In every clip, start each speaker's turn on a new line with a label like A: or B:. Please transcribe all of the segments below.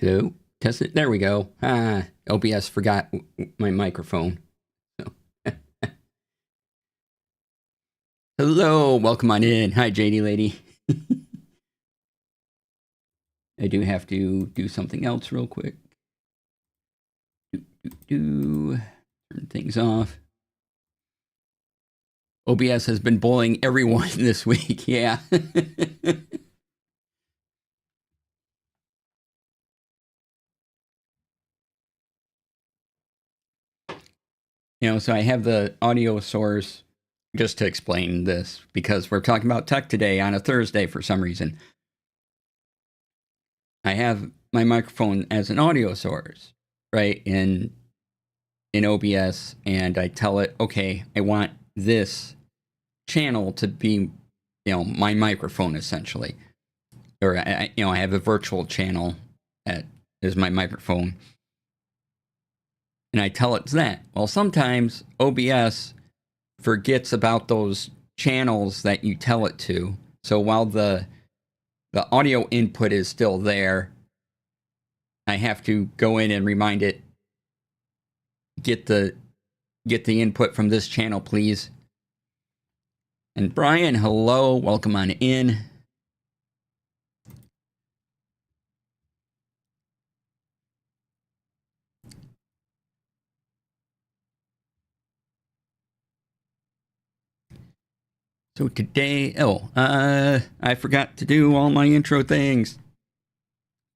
A: Hello? Test it. There we go. OBS forgot my microphone. So. Hello, welcome on in. Hi, JD lady. I do have to do something else real quick. Turn things off. OBS has been bullying everyone this week. Yeah. So I have the audio source just to explain this because we're talking about tech today on a Thursday for some reason. I have my microphone as an audio source, right, in OBS, and I tell it, okay, I want this channel to be, my microphone essentially, or I have a virtual channel that is my microphone, and I tell it that. Well, sometimes OBS forgets about those channels that you tell it to, so while the audio input is still there, I have to go in and remind it, get the input from this channel, please. And Brian, hello, welcome on in. So today, I forgot to do all my intro things.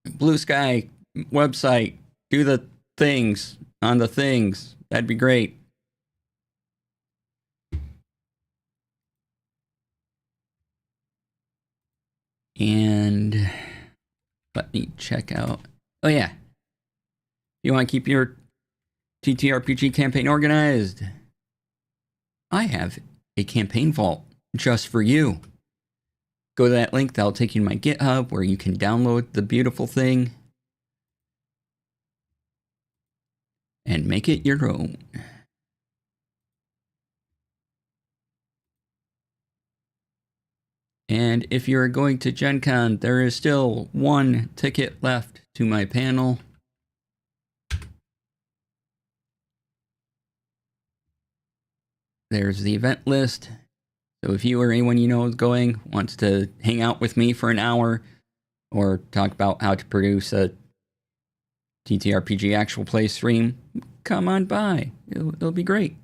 A: Blue Sky website, do the things on the things. That'd be great. And let me check out. Oh yeah, you want to keep your TTRPG campaign organized? I have a campaign vault just for you. Go to that link, that'll take you to my GitHub where you can download the beautiful thing and make it your own. And if you're going to Gen Con, there is still one ticket left to my panel. There's the event list. So if you or anyone you know is going, wants to hang out with me for an hour or talk about how to produce a TTRPG actual play stream, come on by. It'll be great.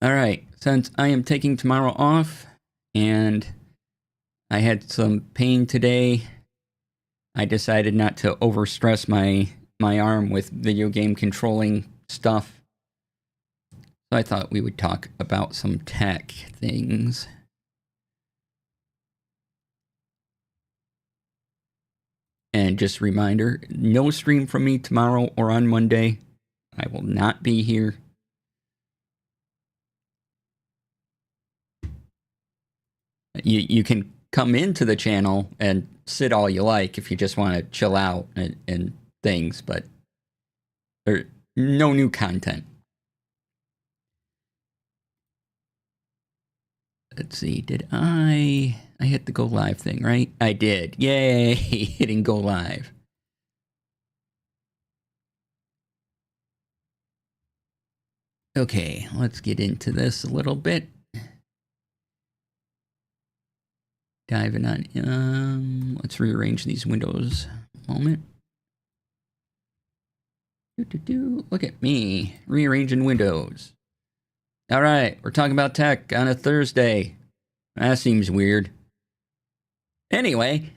A: All right, since I am taking tomorrow off and I had some pain today, I decided not to overstress my arm with video game controlling stuff. So I thought we would talk about some tech things. And just a reminder, no stream from me tomorrow or on Monday. I will not be here. You can come into the channel and sit all you like if you just want to chill out and things, but there's no new content. Let's see, did I hit the go live thing, right? I did. Yay, hitting go live. Okay, let's get into this a little bit. Diving on, let's rearrange these windows a moment. Look at me, rearranging windows. All right, we're talking about tech on a Thursday. That seems weird. Anyway,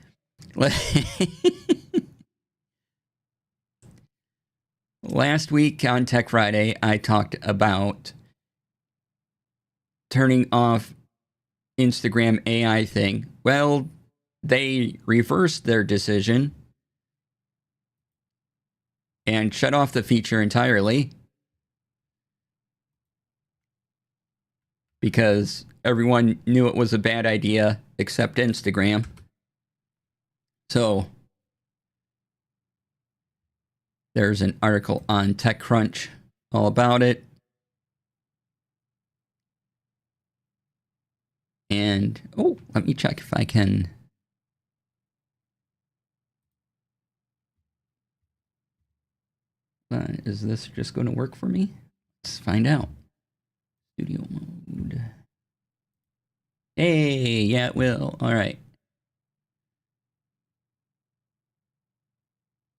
A: last week on Tech Friday, I talked about turning off Instagram AI thing. Well, they reversed their decision and shut off the feature entirely because everyone knew it was a bad idea except Instagram. So there's an article on TechCrunch all about it. And, let me check if I can Is this just going to work for me? Let's find out. Studio mode. Hey, yeah, it will. All right.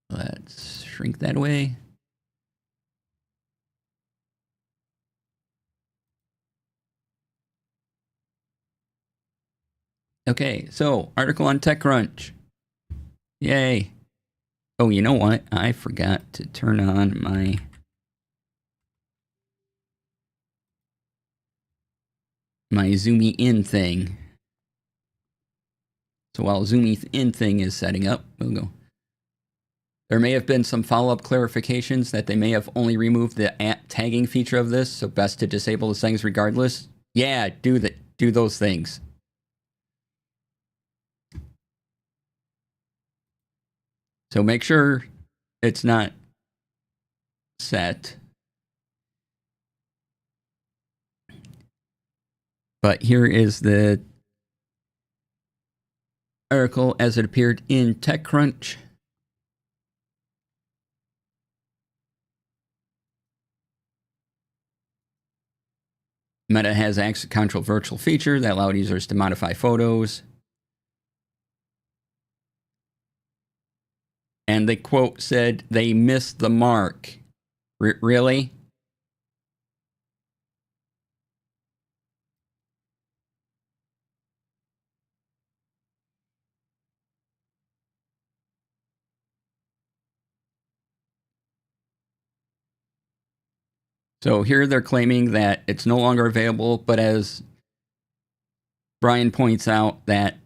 A: Let's shrink that away. Okay, so article on TechCrunch. Yay. Oh, you know what? I forgot to turn on my zoomy in thing. So while zoomy in thing is setting up, we'll go. There may have been some follow-up clarifications that they may have only removed the at tagging feature of this, so best to disable the settings regardless. Yeah, do those things. So make sure it's not set. But here is the article as it appeared in TechCrunch. Meta has access control virtual feature that allowed users to modify photos. And the quote said they missed the mark. Really? So here they're claiming that it's no longer available, but as Brian points out, that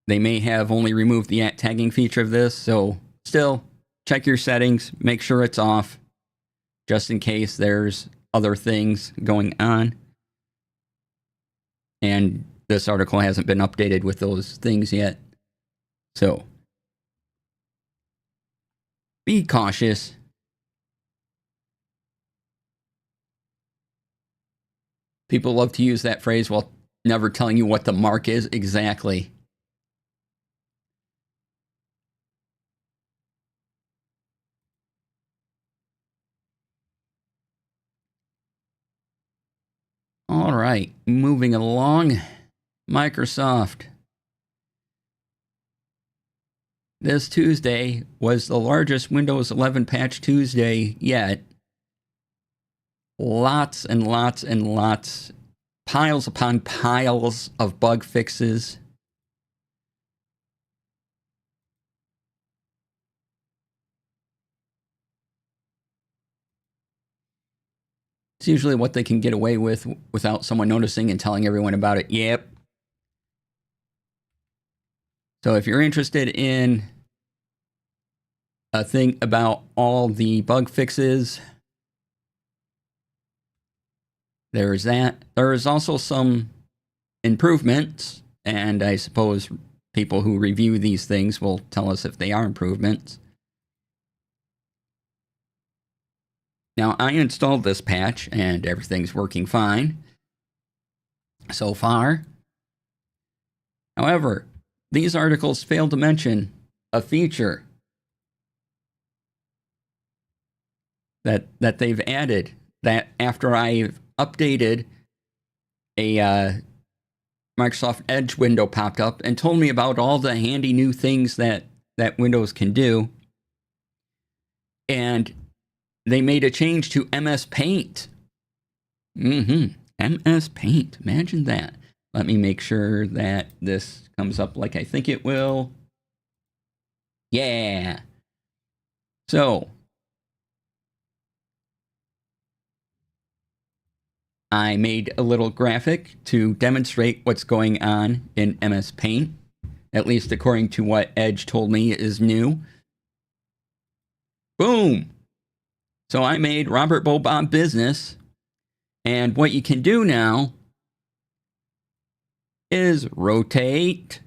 A: they may have only removed the at tagging feature of this. So still, check your settings, make sure it's off, just in case there's other things going on. And this article hasn't been updated with those things yet. So be cautious. People love to use that phrase while never telling you what the mark is exactly. All right, moving along. Microsoft. This Tuesday was the largest Windows 11 patch Tuesday yet. Lots and lots and lots, piles upon piles of bug fixes. It's usually what they can get away with without someone noticing and telling everyone about it. Yep. So if you're interested in a thing about all the bug fixes, there's that. There is also some improvements, and I suppose people who review these things will tell us if they are improvements. Now, I installed this patch, and everything's working fine so far. However, these articles fail to mention a feature that they've added, that after I've updated, a Microsoft Edge window popped up and told me about all the handy new things that Windows can do. And they made a change to MS Paint. MS Paint. Imagine that. Let me make sure that this comes up like I think it will. Yeah. So, I made a little graphic to demonstrate what's going on in MS Paint, at least according to what Edge told me is new. Boom! So I made Robert Bobob Business, and what you can do now is rotate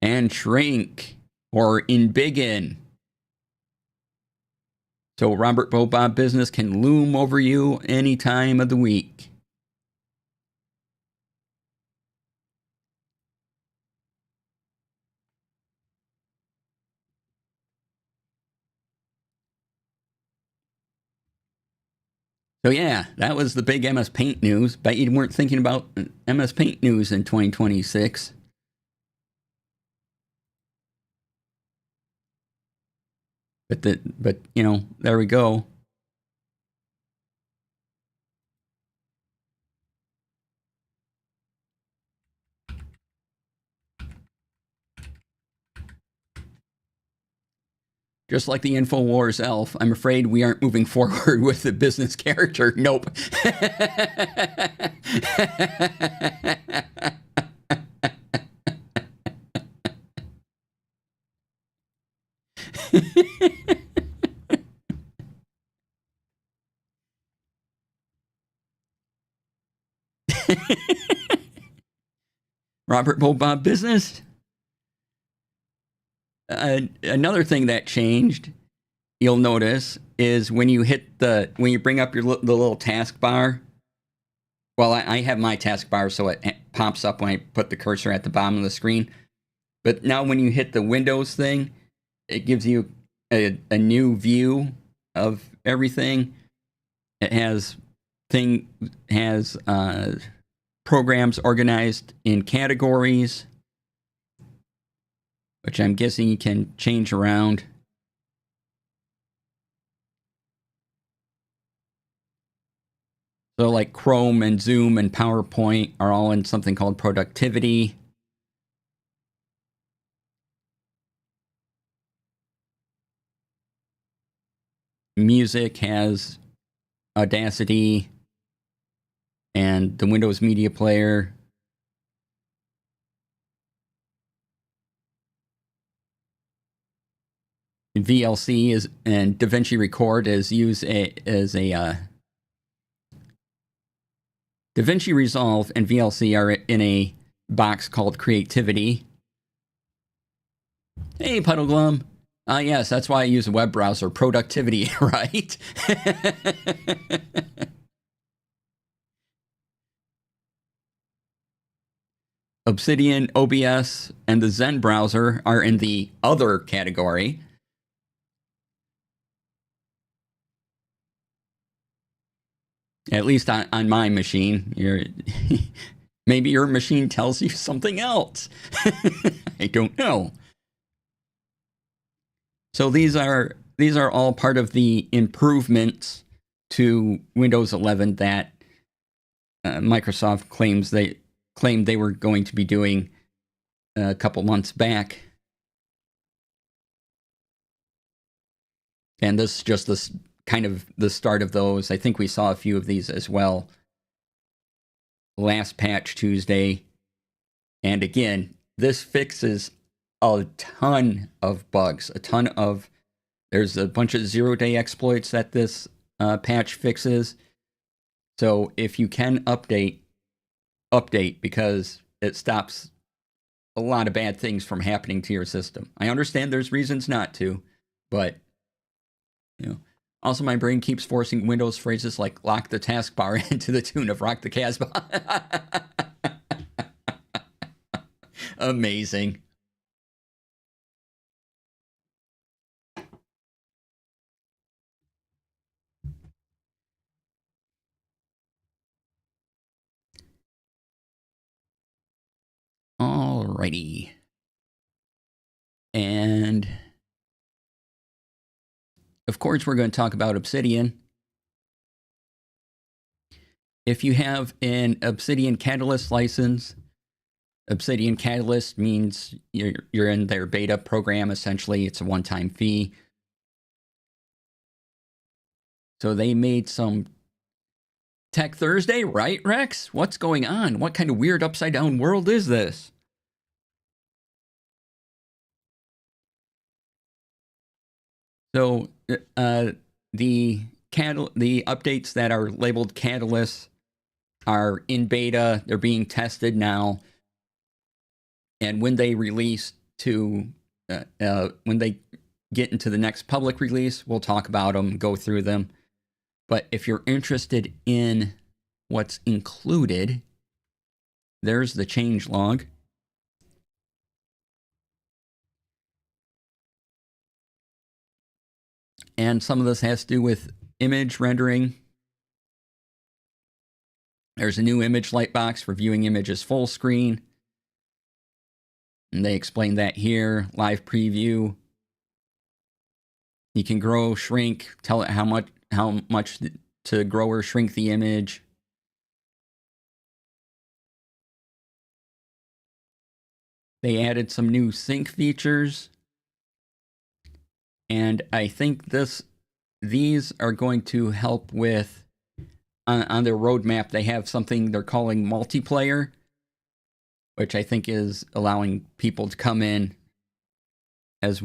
A: and shrink or embiggen. So Robert Bobob Business can loom over you any time of the week. So yeah, that was the big MS Paint news. Bet you weren't thinking about MS Paint news in 2026. But you know, there we go. Just like the InfoWars elf, I'm afraid we aren't moving forward with the business character. Nope. Robert Bob business. Another thing that changed, you'll notice, is when you bring up the little taskbar. Well, I have my taskbar so it pops up when I put the cursor at the bottom of the screen. But now when you hit the Windows thing, it gives you a new view of everything. It has programs organized in categories, which I'm guessing you can change around. So like Chrome and Zoom and PowerPoint are all in something called productivity. Music has Audacity and the Windows Media Player. VLC is and DaVinci Record is used as a DaVinci Resolve and VLC are in a box called Creativity. Hey, Puddleglum. Yes, that's why I use a web browser. Productivity, right? Obsidian, OBS, and the Zen browser are in the other category. At least on my machine. Maybe your machine tells you something else. I don't know. So these are all part of the improvements to Windows 11 that Microsoft claimed they were going to be doing a couple months back. And this is just this kind of the start of those. I think we saw a few of these as well last patch Tuesday. And again, this fixes a ton of bugs, there's a bunch of zero-day exploits that this patch fixes. So if you can update because it stops a lot of bad things from happening to your system. I understand there's reasons not to, but you know. Also, my brain keeps forcing Windows phrases like lock the taskbar into the tune of rock the Casbah. Amazing. Alrighty. And of course, we're going to talk about Obsidian. If you have an Obsidian Catalyst license, Obsidian Catalyst means you're in their beta program, essentially. It's a one-time fee. So they made some Tech Thursday, right, Rex? What's going on? What kind of weird upside-down world is this? So the updates that are labeled Catalyst are in beta. They're being tested now. And when they release when they get into the next public release, we'll talk about them, go through them. But if you're interested in what's included, there's the change log. And some of this has to do with image rendering. There's a new image lightbox for viewing images full screen. And they explain that here. Live preview. You can grow, shrink, tell it how much to grow or shrink the image. They added some new sync features. And I think these are going to help with, on their roadmap, they have something they're calling multiplayer, which I think is allowing people to come in as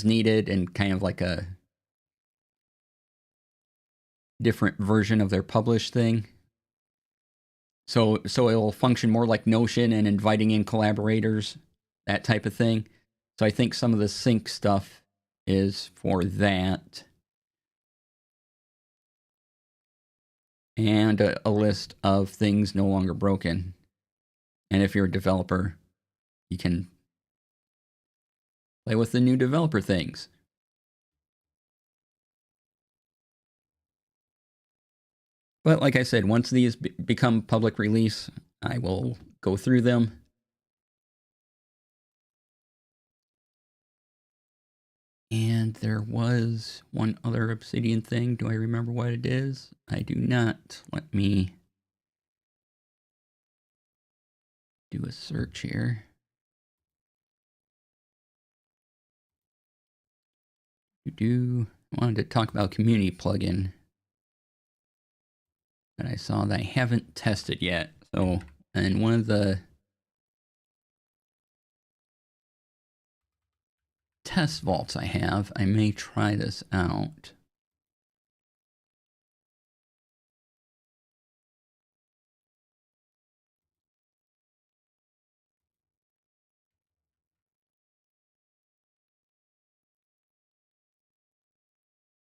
A: needed and kind of like a different version of their published thing. So it'll function more like Notion and inviting in collaborators, that type of thing. So I think some of the sync stuff is for that. And a list of things no longer broken. And if you're a developer, you can play with the new developer things. But like I said, once these become public release, I will go through them. And there was one other Obsidian thing. Do I remember what it is? I do not. Let me do a search here. I wanted to talk about community plugin that I saw that I haven't tested yet. So, and one of the test vaults I have, I may try this out.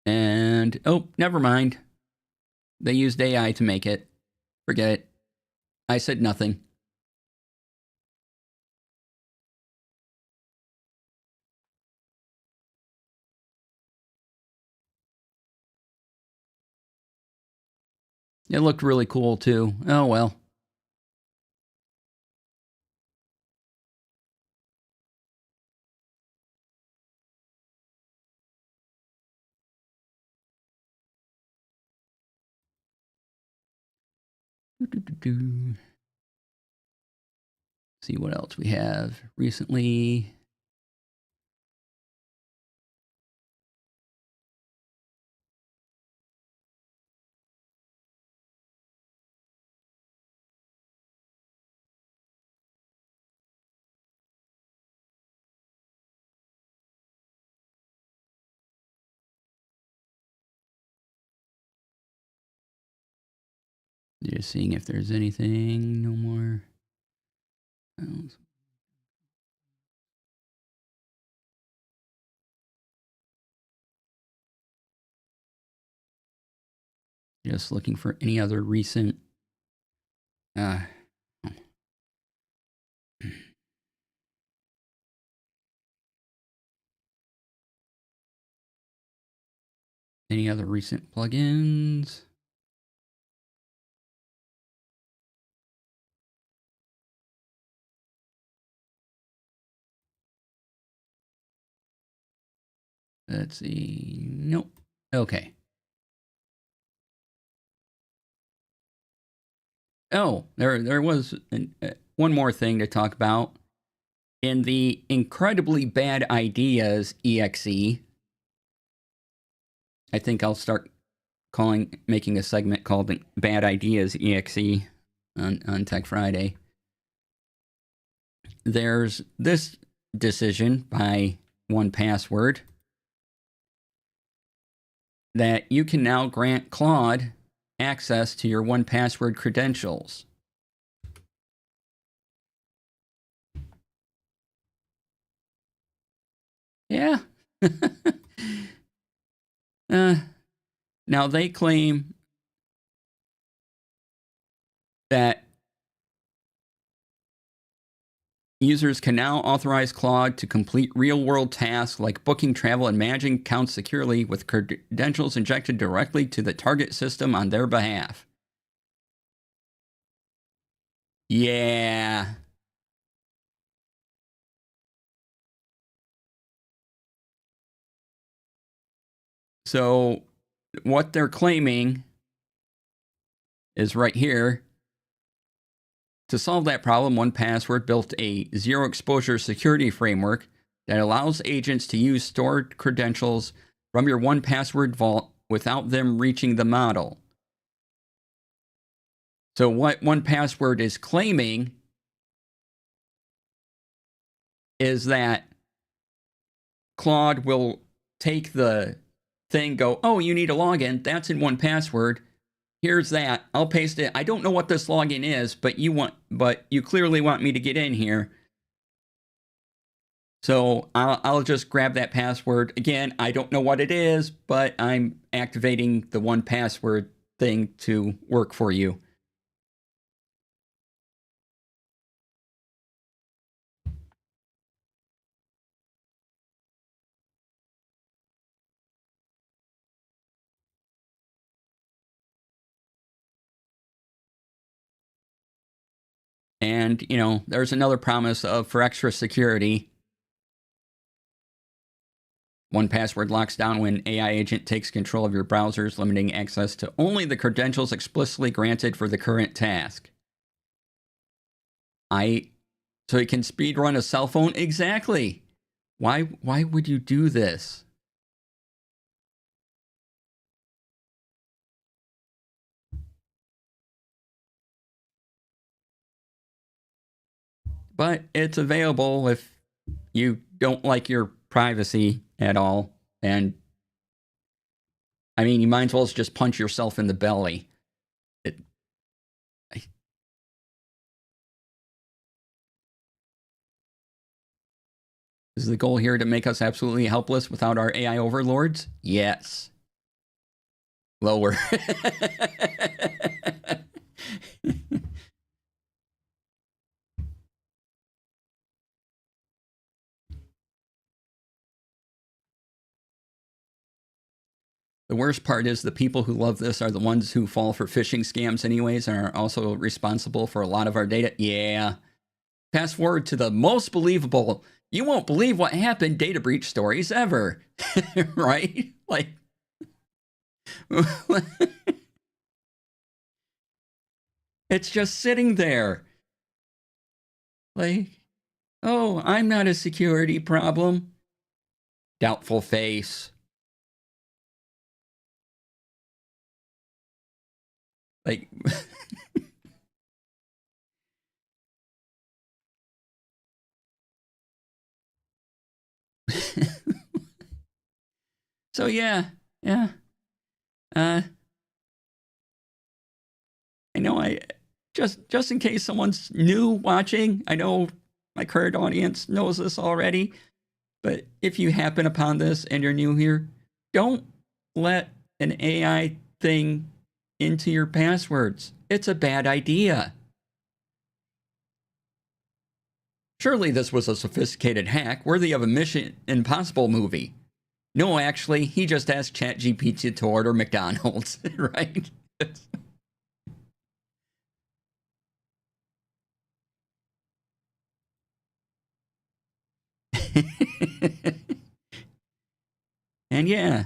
A: And, oh, never mind. They used AI to make it. Forget it. I said nothing. It looked really cool too. Oh well. See what else we have recently. Just seeing if there's anything. No more. Just looking for any other recent. Any other recent plugins? Let's see. Nope. Okay. Oh, there was one more thing to talk about. In the Incredibly Bad Ideas EXE, I think I'll start making a segment called Bad Ideas EXE on Tech Friday. There's this decision by 1Password that you can now grant Claude access to your 1Password credentials. Yeah. Now they claim that users can now authorize Claude to complete real-world tasks like booking travel and managing accounts securely with credentials injected directly to the target system on their behalf. Yeah. So what they're claiming is right here. To solve that problem, 1Password built a zero exposure security framework that allows agents to use stored credentials from your 1Password vault without them reaching the model. So what 1Password is claiming is that Claude will take the thing, go, oh, you need a login. That's in 1Password. Here's that. I'll paste it. I don't know what this login is, but you clearly want me to get in here. So I'll just grab that password. Again, I don't know what it is, but I'm activating the 1Password thing to work for you. And, there's another promise for extra security. 1Password locks down when AI agent takes control of your browsers, limiting access to only the credentials explicitly granted for the current task. So you can speedrun a cell phone? Exactly. Why would you do this? But it's available if you don't like your privacy at all. And I mean, you might as well just punch yourself in the belly. Is the goal here to make us absolutely helpless without our AI overlords? Yes. Lower. The worst part is the people who love this are the ones who fall for phishing scams anyways and are also responsible for a lot of our data. Yeah. Fast forward to the most believable, you won't believe what happened data breach stories ever. Right? Like, it's just sitting there. Like, oh, I'm not a security problem. Doubtful face. Like, so yeah. I know just in case someone's new watching, I know my current audience knows this already, but if you happen upon this and you're new here, don't let an AI thing into your passwords. It's a bad idea. Surely this was a sophisticated hack worthy of a Mission Impossible movie. No, actually, he just asked ChatGPT to order McDonald's, right? And yeah,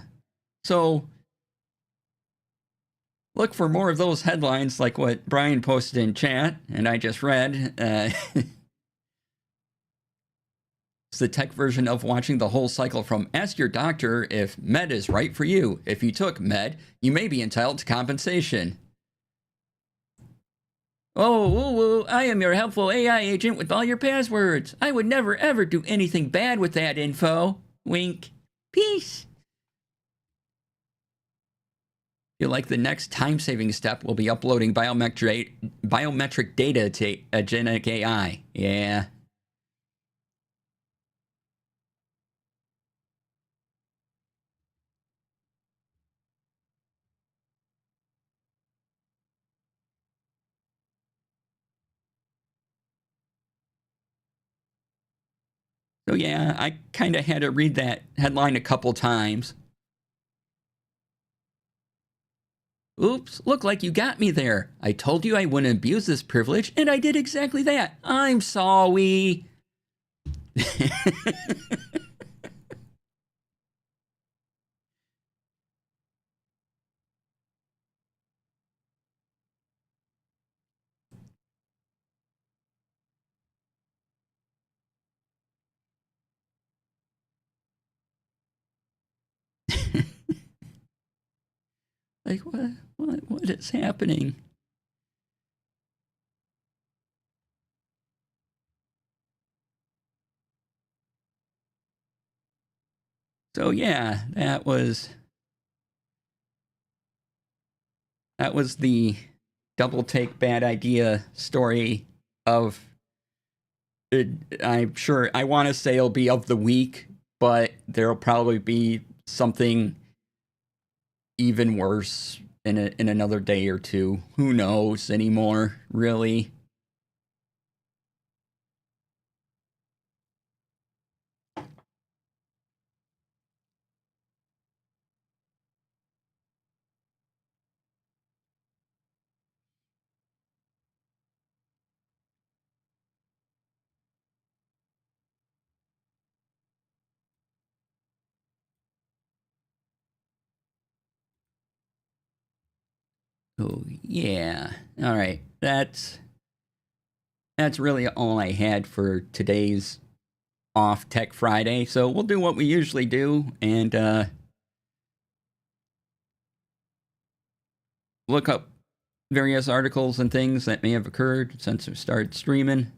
A: so look for more of those headlines like what Brian posted in chat and I just read. It's the tech version of watching the whole cycle from ask your doctor if med is right for you. If you took med, you may be entitled to compensation. Oh, I am your helpful AI agent with all your passwords. I would never ever do anything bad with that info. Wink. Peace. Feel like the next time-saving step will be uploading biometric data to agentic AI. Yeah. So yeah, I kind of had to read that headline a couple times. Oops, look like you got me there. I told you I wouldn't abuse this privilege, and I did exactly that. I'm sorry. Like, what is happening? So yeah, that was the double take bad idea story of it. I'm sure I want to say it'll be of the week, but there'll probably be something even worse in another day or two. Who knows anymore, really? Oh yeah. All right. That's really all I had for today's off Tech Friday. So we'll do what we usually do and look up various articles and things that may have occurred since we started streaming.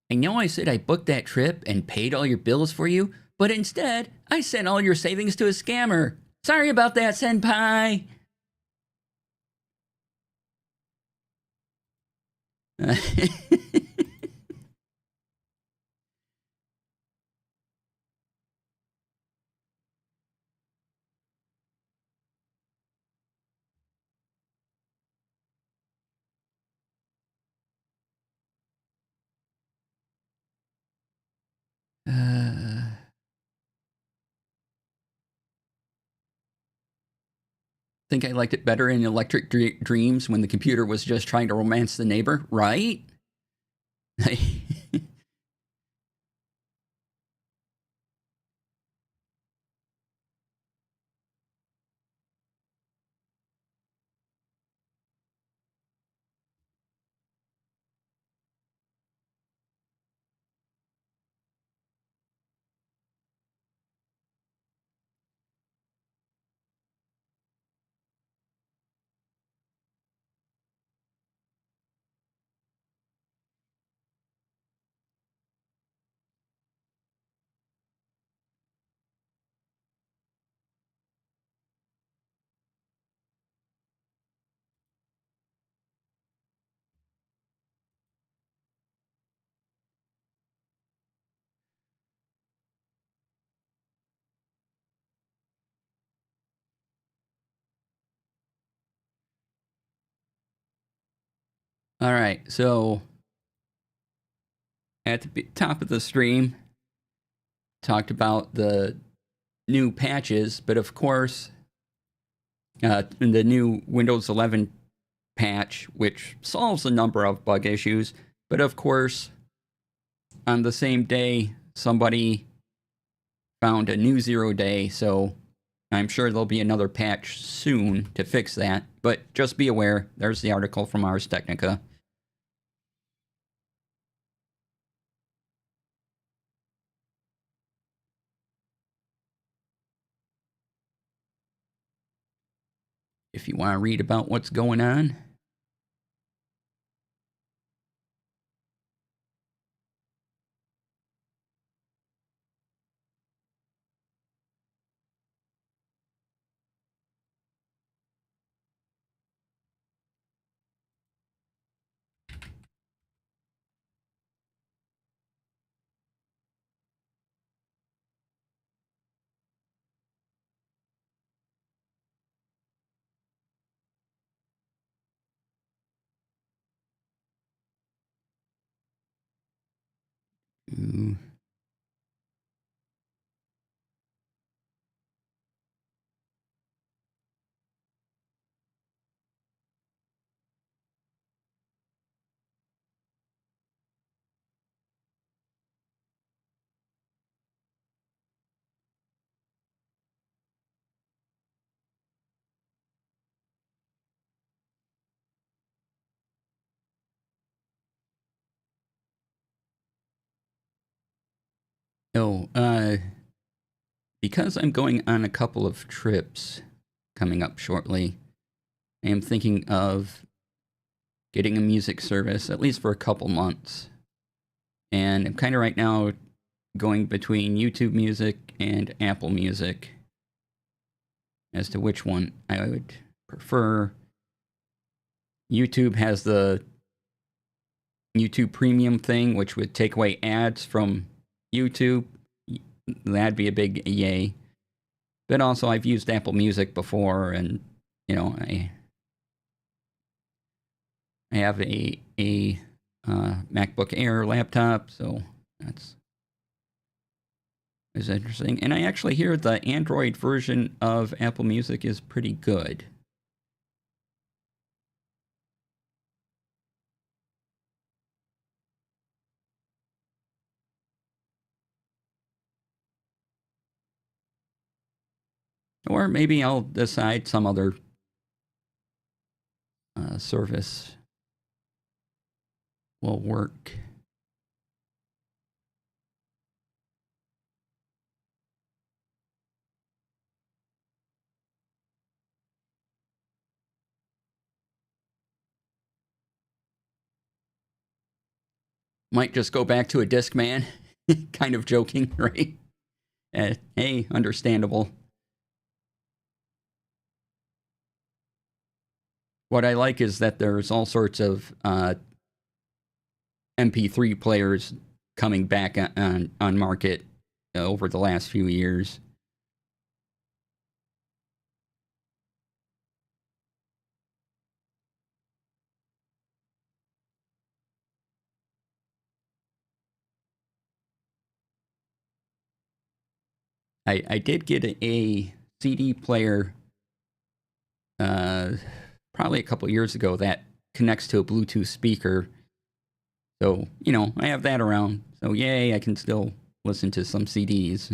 A: I know I said I booked that trip and paid all your bills for you, but instead, I sent all your savings to a scammer. Sorry about that, Senpai. Think I liked it better in Electric Dreams when the computer was just trying to romance the neighbor, right? All right, so at the top of the stream, talked about the new patches, but of course, the new Windows 11 patch, which solves a number of bug issues, but of course, on the same day, somebody found a new 0 day, so I'm sure there'll be another patch soon to fix that. But just be aware, there's the article from Ars Technica. If you want to read about what's going on. to... Oh, because I'm going on a couple of trips coming up shortly, I am thinking of getting a music service, at least for a couple months. And I'm kind of right now going between YouTube Music and Apple Music as to which one I would prefer. YouTube has the YouTube Premium thing, which would take away ads from YouTube. That'd be a big yay. But also, I've used Apple Music before, and I have a MacBook Air laptop, so that's interesting. And I actually hear the Android version of Apple Music is pretty good. Or maybe I'll decide some other service will work. Might just go back to a Discman. Kind of joking, right? Hey, understandable. What I like is that there's all sorts of MP3 players coming back on market over the last few years. I did get a CD player probably a couple years ago that connects to a Bluetooth speaker. So, I have that around. So, yay, I can still listen to some CDs.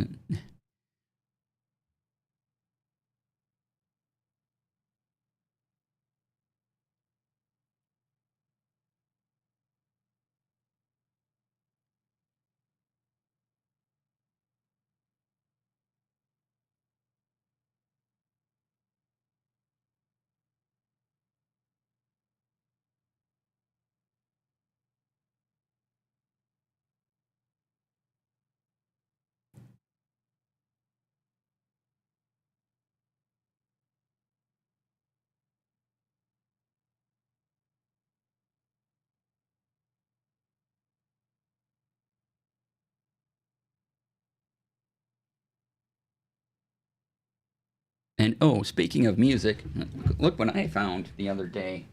A: And oh, speaking of music, look what I found the other day.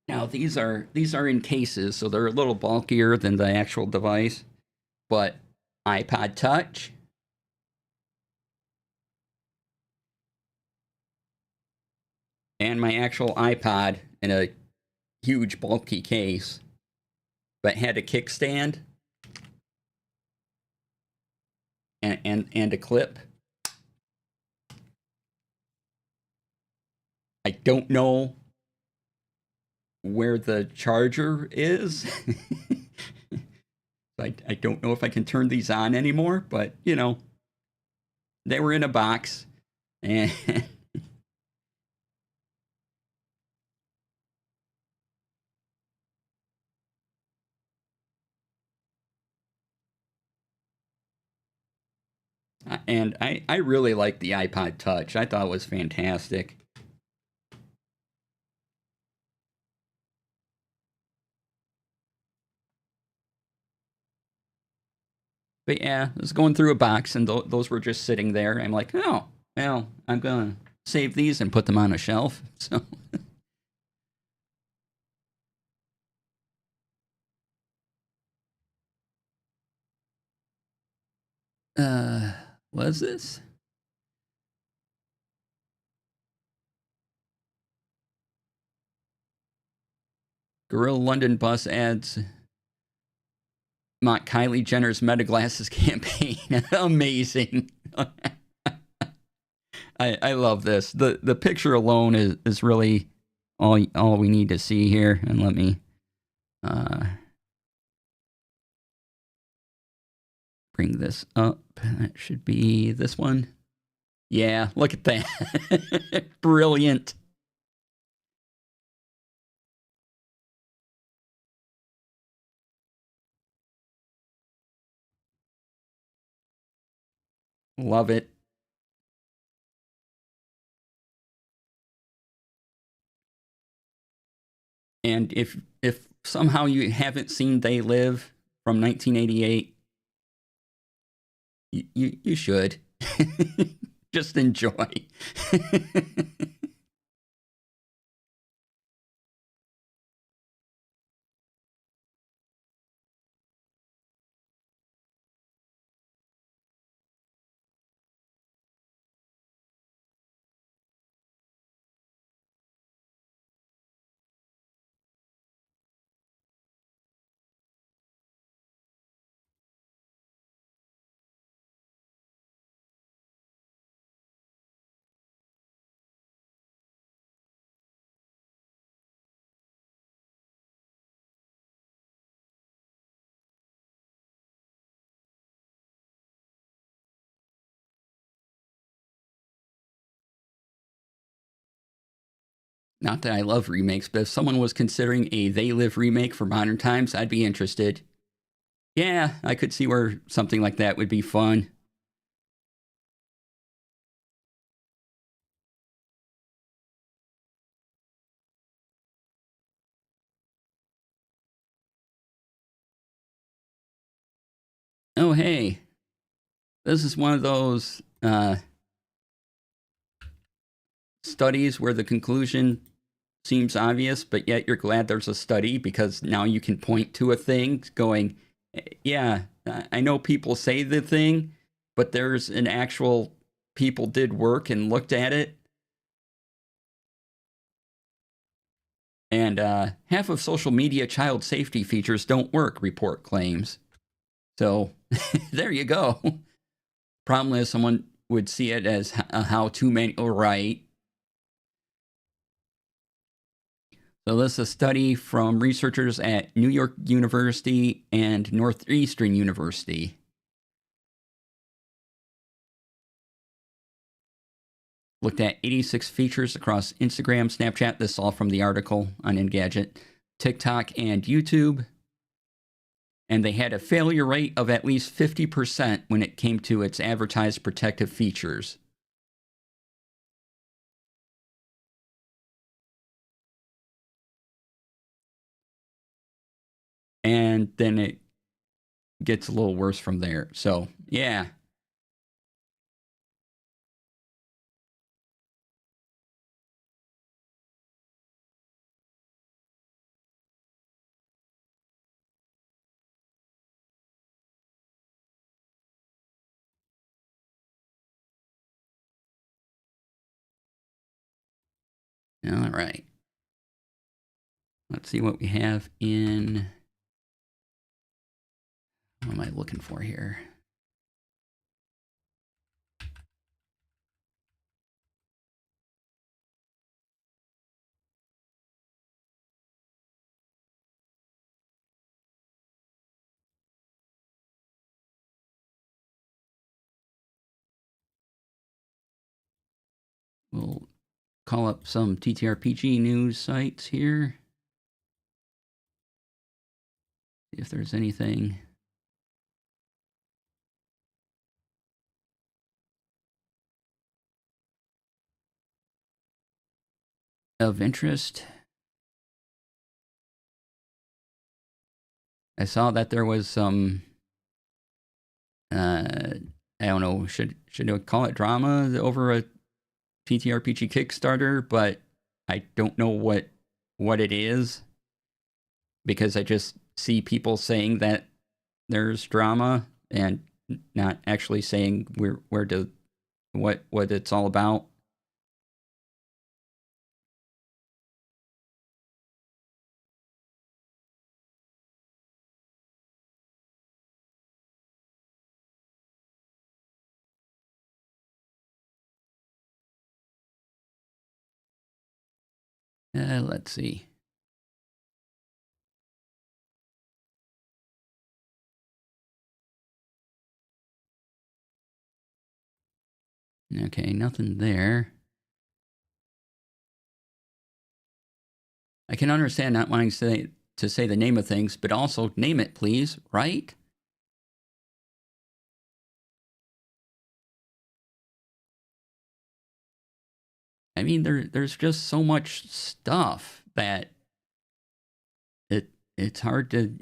A: Now these are in cases, so they're a little bulkier than the actual device, but iPod Touch, and my actual iPod in a huge bulky case, but had a kickstand and a clip. I don't know where the charger is. I don't know if I can turn these on anymore, but they were in a box, and and I really liked the iPod Touch. I thought it was fantastic. But yeah, I was going through a box, and those were just sitting there. I'm like, oh, well, I'm gonna save these and put them on a shelf. So, uh, what is this? Gorilla London bus adds mock Kylie Jenner's Meta Glasses campaign. Amazing. I love this. The picture alone is really all we need to see here. And let me bring this up. That should be this one. Yeah, look at that. Brilliant. Love it. And if somehow you haven't seen They Live from 1988, you should. Just enjoy. Not that I love remakes, but if someone was considering a They Live remake for modern times, I'd be interested. Yeah, I could see where something like that would be fun. Oh, hey, this is one of those studies where the conclusion seems obvious, but yet you're glad there's a study because now you can point to a thing going, yeah, I know people say the thing, but there's an actual people did work and looked at it. And half of social media child safety features don't work, report claims. So there you go. Problem is, someone would see it as a how to manual, right? So this is a study from researchers at New York University and Northeastern University. Looked at 86 features across Instagram, Snapchat, this is all from the article on Engadget, TikTok, and YouTube. And they had a failure rate of at least 50% when it came to its advertised protective features. And then it gets a little worse from there. So, yeah. All right. Let's see what we have in. What am I looking for here? We'll call up some TTRPG news sites here. See if there's anything of interest. I saw that there was some I don't know, should I call it drama over a TTRPG Kickstarter, but I don't know what it is because I just see people saying that there's drama and not actually saying what it's all about. Let's see. Okay, nothing there. I can understand not wanting to say the name of things, but also name it, please, right? I mean, there's just so much stuff that it's hard to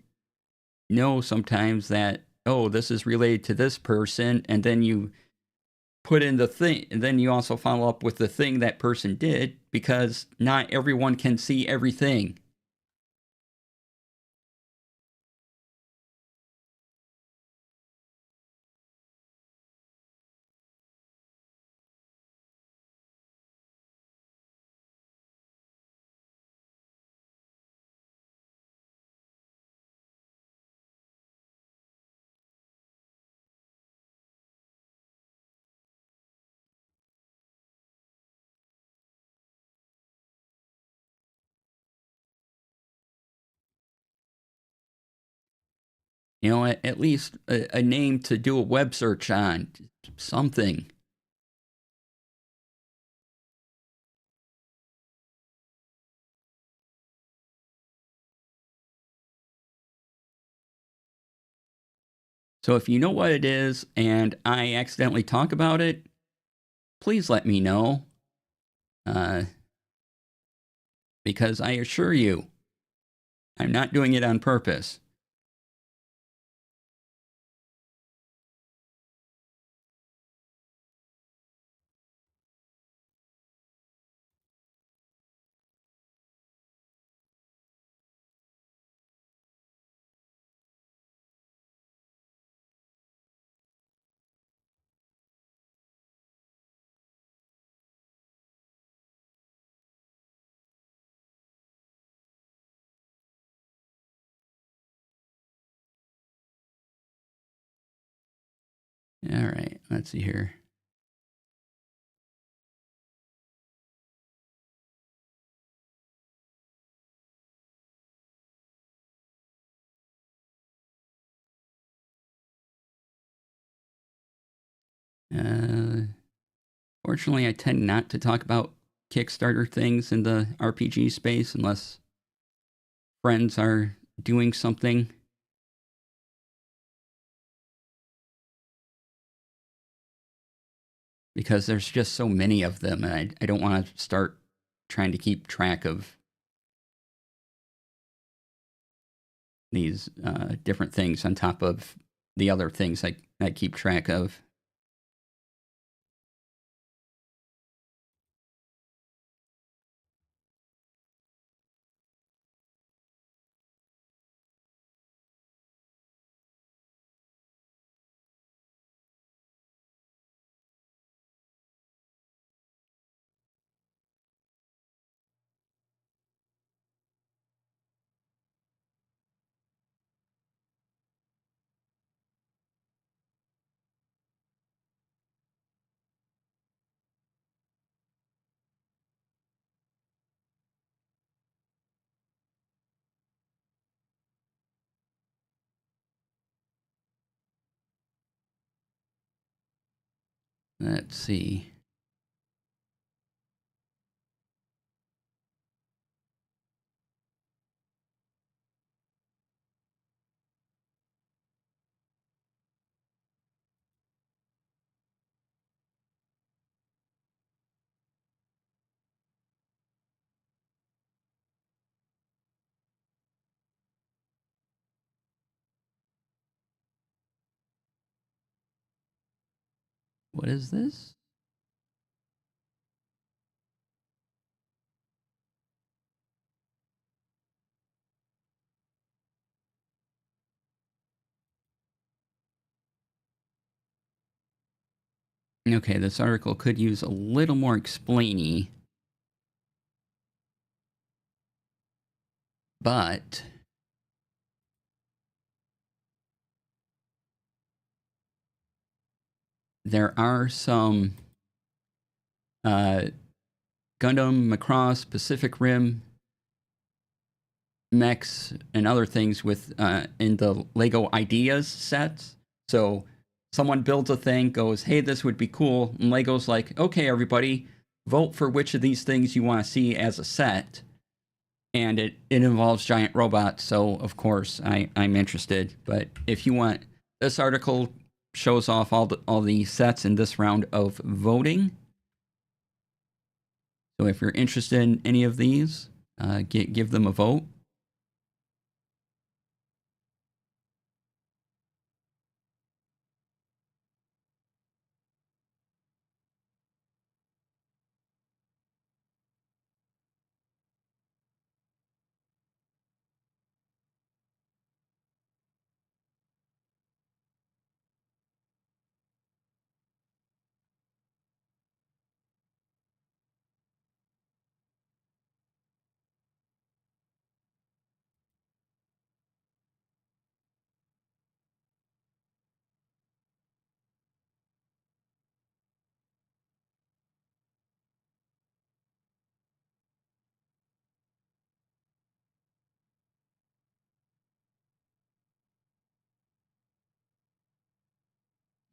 A: know sometimes that, oh, this is related to this person, and then you put in the thing, and then you also follow up with the thing that person did because not everyone can see everything. You know, at least a name to do a web search on, something. So if you know what it is and I accidentally talk about it, please let me know. Uh, because I assure you, I'm not doing it on purpose. All right, let's see here. Fortunately, I tend not to talk about Kickstarter things in the RPG space unless friends are doing something. Because there's just so many of them, and I don't want to start trying to keep track of these different things on top of the other things I keep track of. Let's see. What is this? Okay, this article could use a little more explainy. But there are some Gundam, Macross, Pacific Rim mechs and other things with in the Lego Ideas sets. So someone builds a thing, goes, "Hey, this would be cool," and Lego's like, "Okay, everybody, vote for which of these things you want to see as a set." And it involves giant robots, so of course I'm interested. But if you want, this article shows off all the sets in this round of voting. So if you're interested in any of these, give them a vote.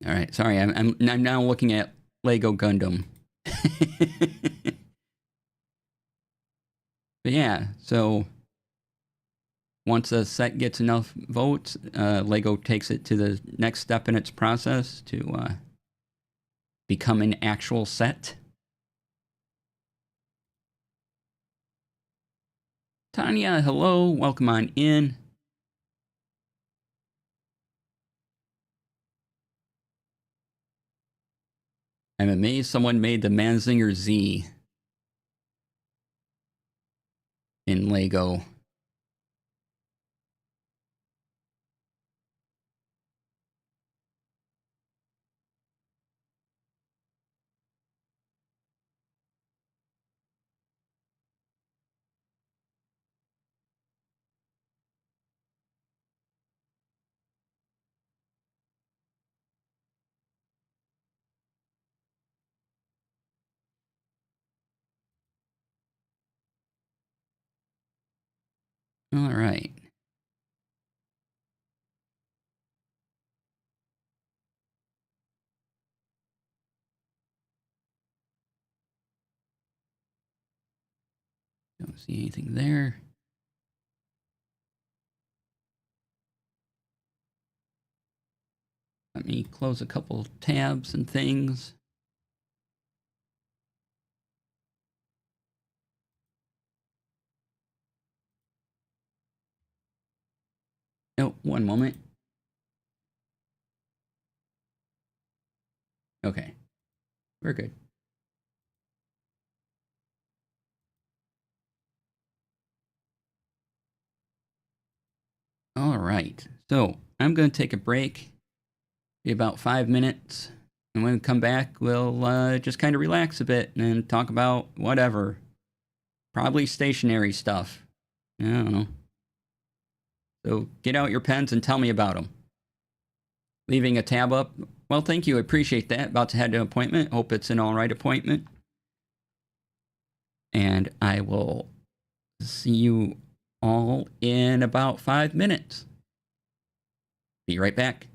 A: All right, sorry, I'm now looking at Lego Gundam. But yeah, so once a set gets enough votes, Lego takes it to the next step in its process to become an actual set. Tanya, hello, welcome on in. I'm amazed someone made the Manzinger Z in Lego. All right. Don't see anything there. Let me close a couple tabs and things. Oh, one moment. Okay, we're good. All right, so I'm going to take a break, be about 5 minutes, and when we come back, we'll just kind of relax a bit and talk about whatever. Probably stationary stuff. I don't know. So get out your pens and tell me about them. Leaving a tab up. Well, thank you. I appreciate that. About to head to an appointment. Hope it's an all right appointment. And I will see you all in about 5 minutes. Be right back.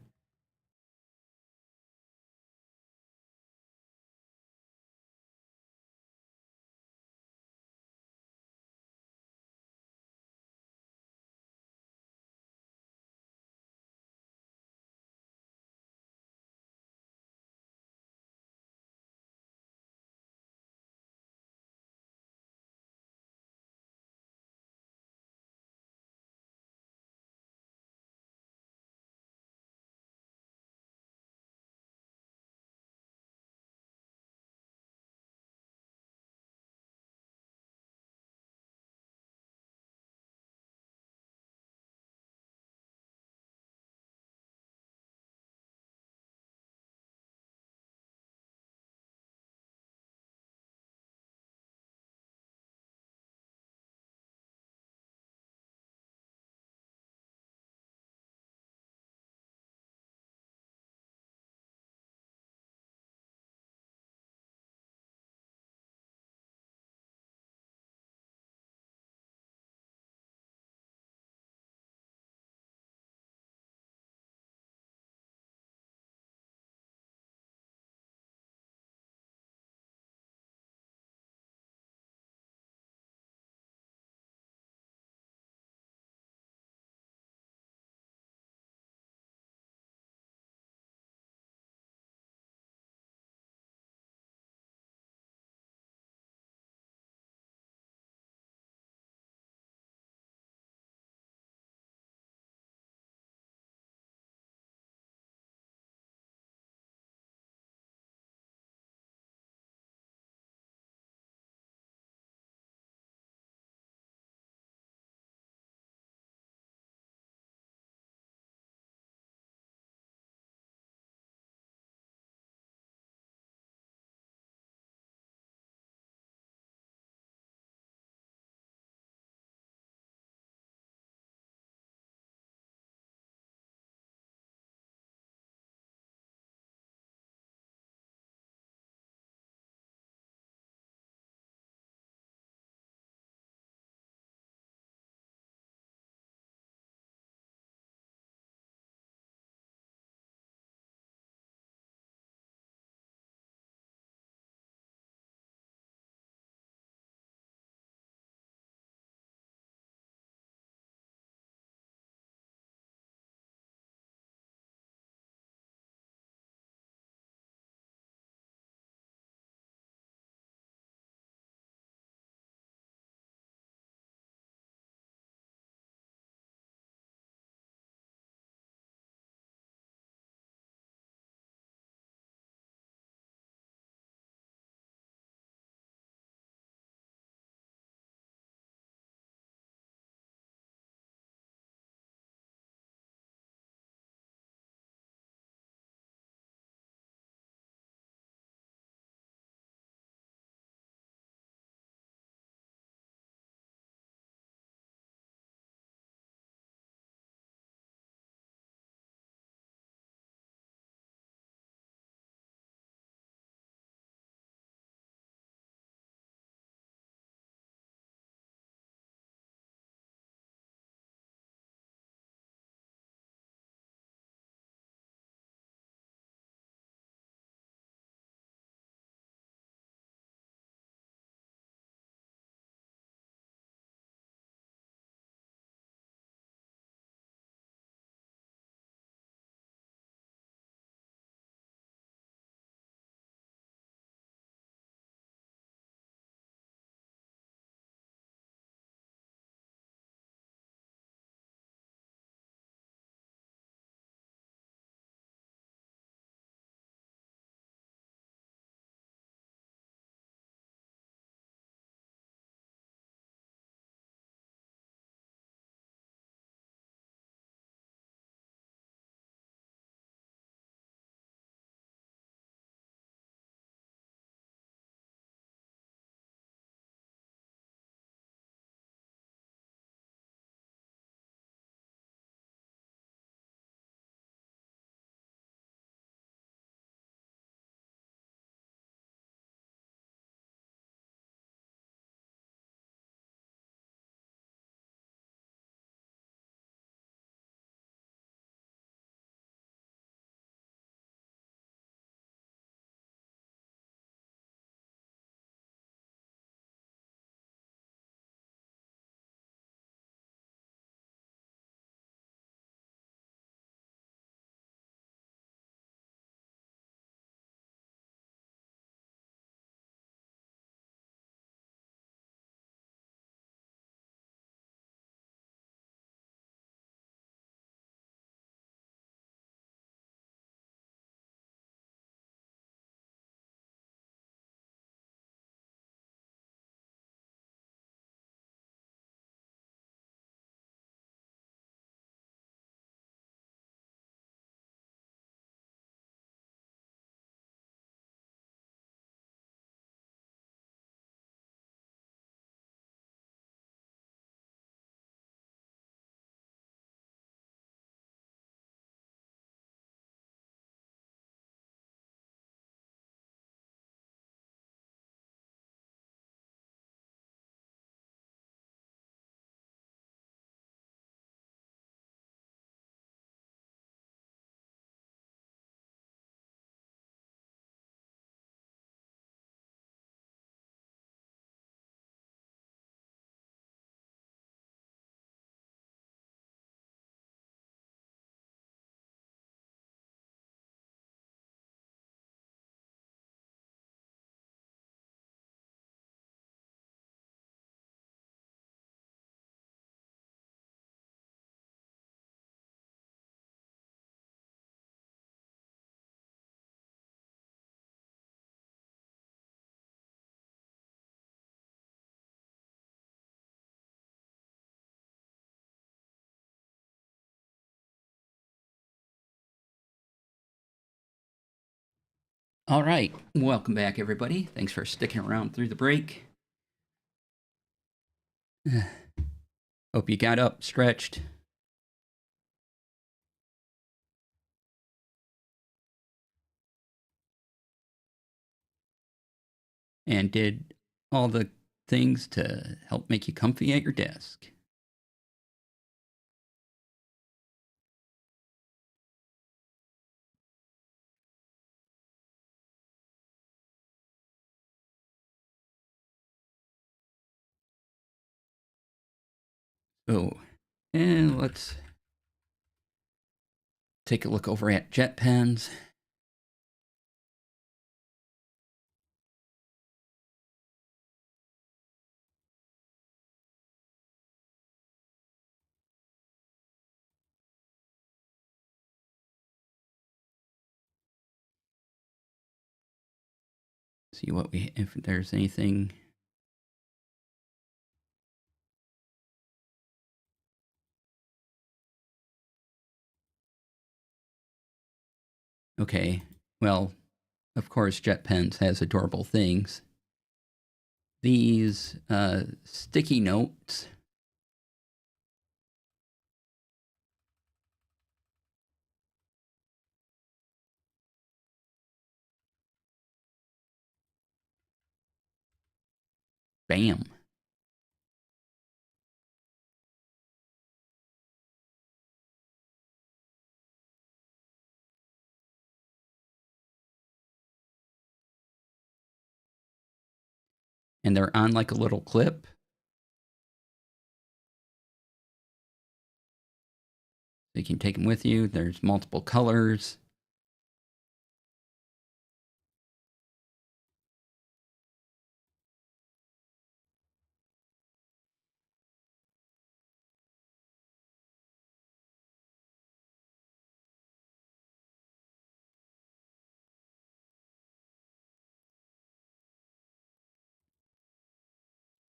A: All right, welcome back, everybody. Thanks for sticking around through the break. Hope you got up, stretched. And did all the things to help make you comfy at your desk. Oh, and let's take a look over at jet pens. See what if there's anything. Okay, well, of course, jet pens has adorable things. These sticky notes. Bam. And they're on like a little clip. You can take them with you. There's multiple colors.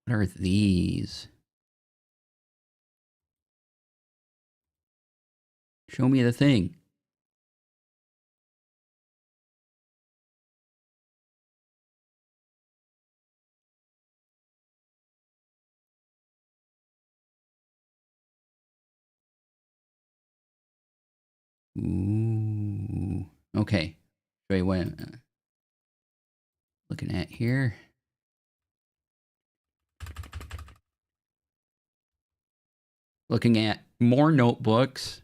A: What are these? Show me the thing. Ooh. Okay. Show you what I'm looking at here. Looking at more notebooks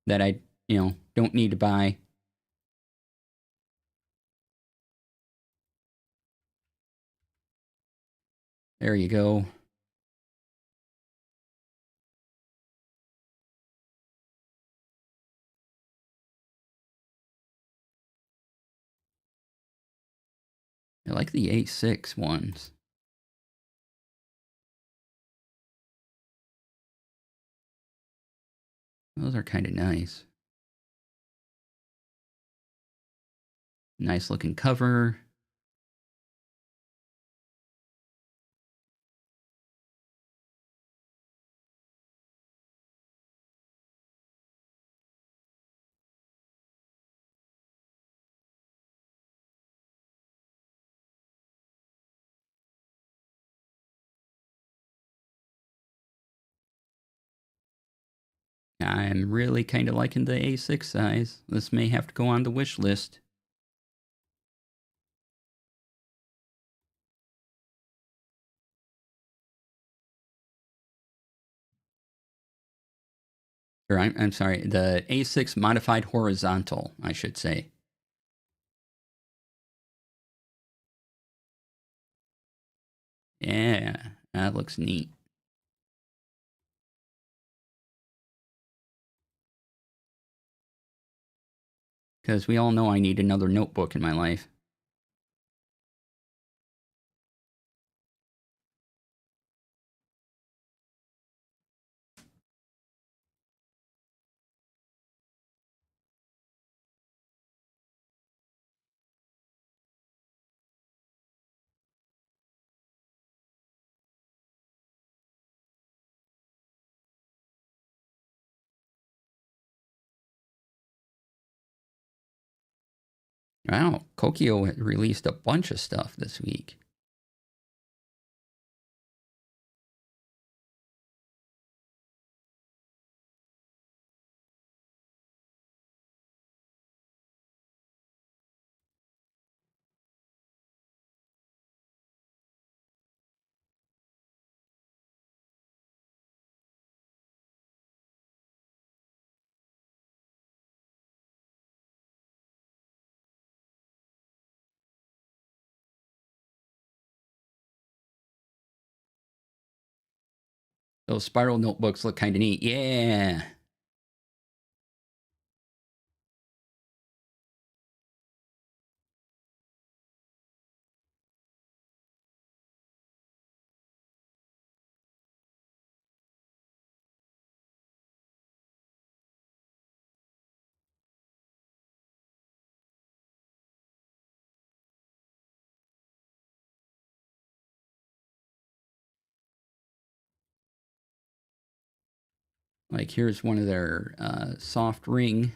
A: that I, don't need to buy. There you go. I like the A6 ones. Those are kind of nice. Nice looking cover. I'm really kind of liking the A6 size. This may have to go on the wish list. Or I'm sorry, the A6 modified horizontal, I should say. Yeah, that looks neat. Because we all know I need another notebook in my life. Wow, Kokio released a bunch of stuff this week. Those spiral notebooks look kind of neat. Yeah. Like here's one of their soft ring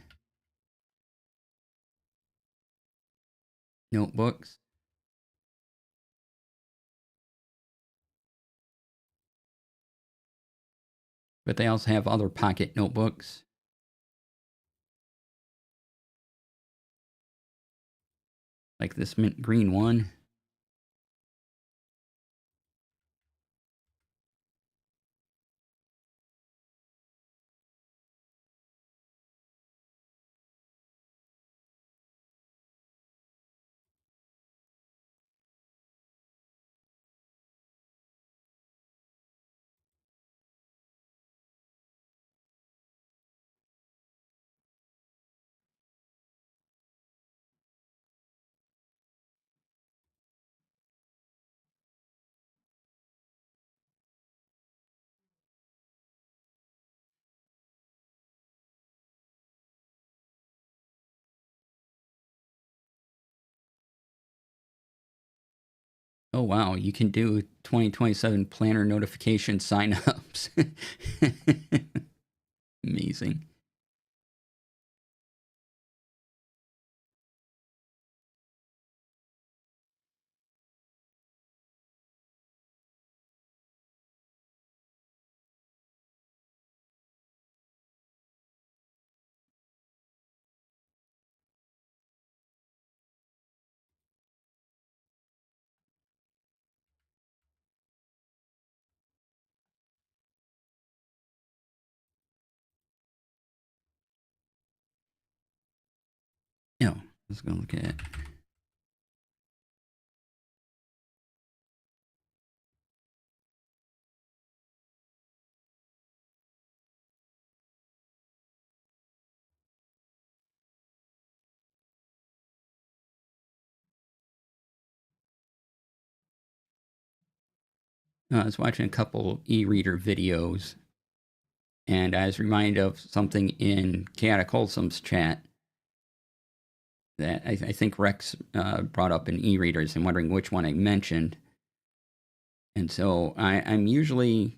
A: notebooks. But they also have other pocket notebooks. Like this mint green one. Oh wow, you can do 2027 planner notification signups. Amazing. No, let's go look at it. I was watching a couple e-reader videos, and I was reminded of something in Chaotic Wholesome's chat that I think Rex brought up in e-readers and wondering which one I mentioned. And so I'm usually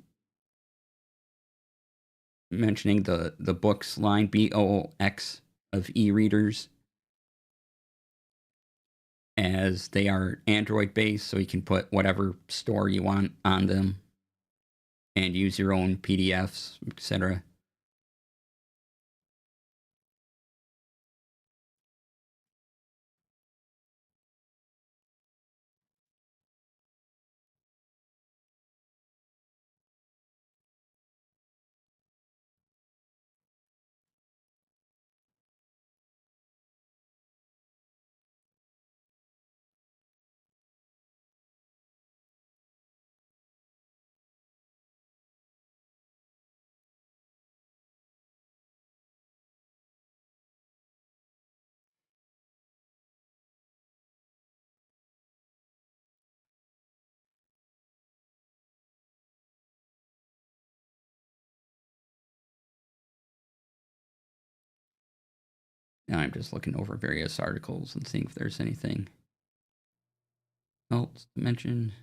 A: mentioning the books line, BOX, of e-readers, as they are Android based, so you can put whatever store you want on them and use your own PDFs, etc. Now I'm just looking over various articles and seeing if there's anything else to mention.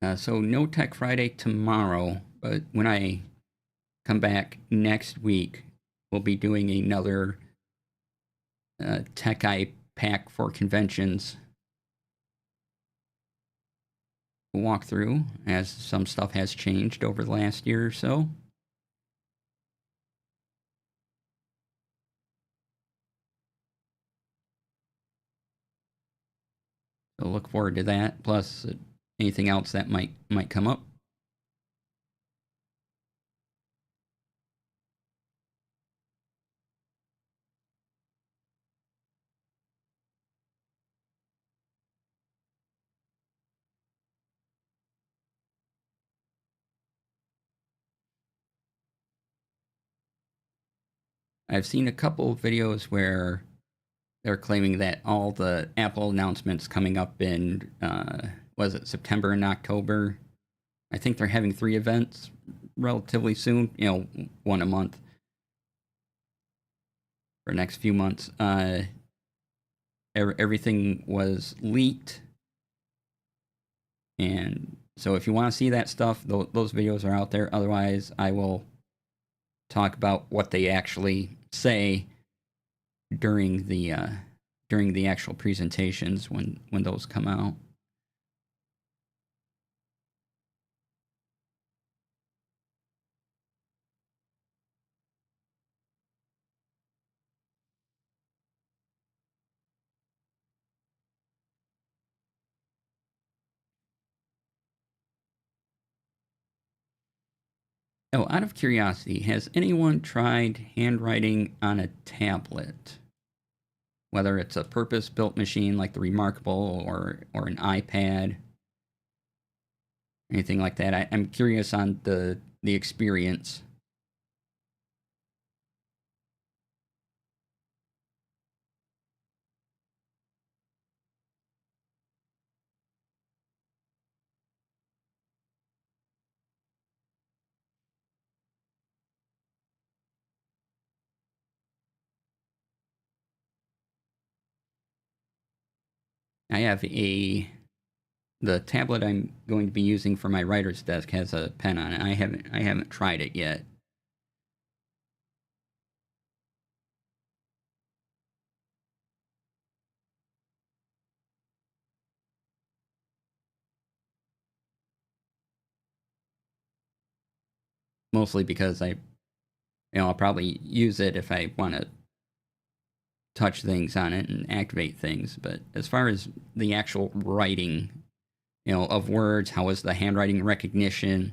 A: So no Tech Friday tomorrow, but when I come back next week, we'll be doing another Tech Eye pack for conventions walkthrough, as some stuff has changed over the last year or so. So look forward to that. Plus anything else that might come up. I've seen a couple of videos where they're claiming that all the Apple announcements coming up in was it September and October. I think they're having 3 events relatively soon. One a month for the next few months. Everything was leaked, and so if you want to see that stuff, those videos are out there. Otherwise, I will talk about what they actually say during the actual presentations when those come out. Oh, out of curiosity, has anyone tried handwriting on a tablet? Whether it's a purpose-built machine like the Remarkable or an iPad, anything like that. I'm curious on the experience. I have the tablet I'm going to be using for my writer's desk has a pen on it. I haven't tried it yet. Mostly because I'll probably use it if I want to touch things on it and activate things. But as far as the actual writing, of words, how is the handwriting recognition?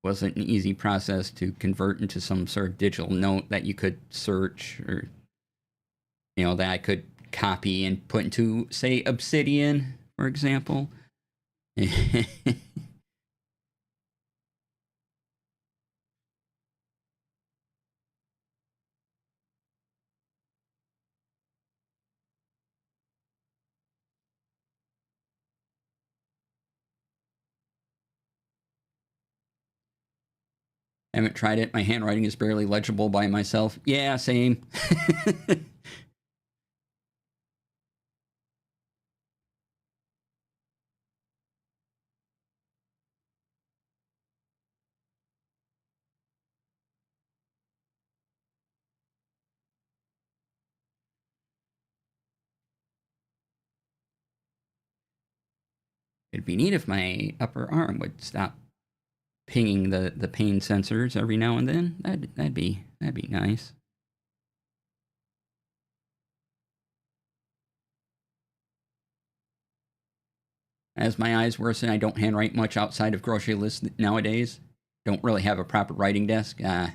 A: Wasn't an easy process to convert into some sort of digital note that you could search, or that I could copy and put into, say, Obsidian, for example. I haven't tried it. My handwriting is barely legible by myself. Yeah, same. It'd be neat if my upper arm would stop pinging the pain sensors every now and then. That'd be nice. As my eyes worsen, I don't handwrite much outside of grocery lists nowadays. Don't really have a proper writing desk. Eh.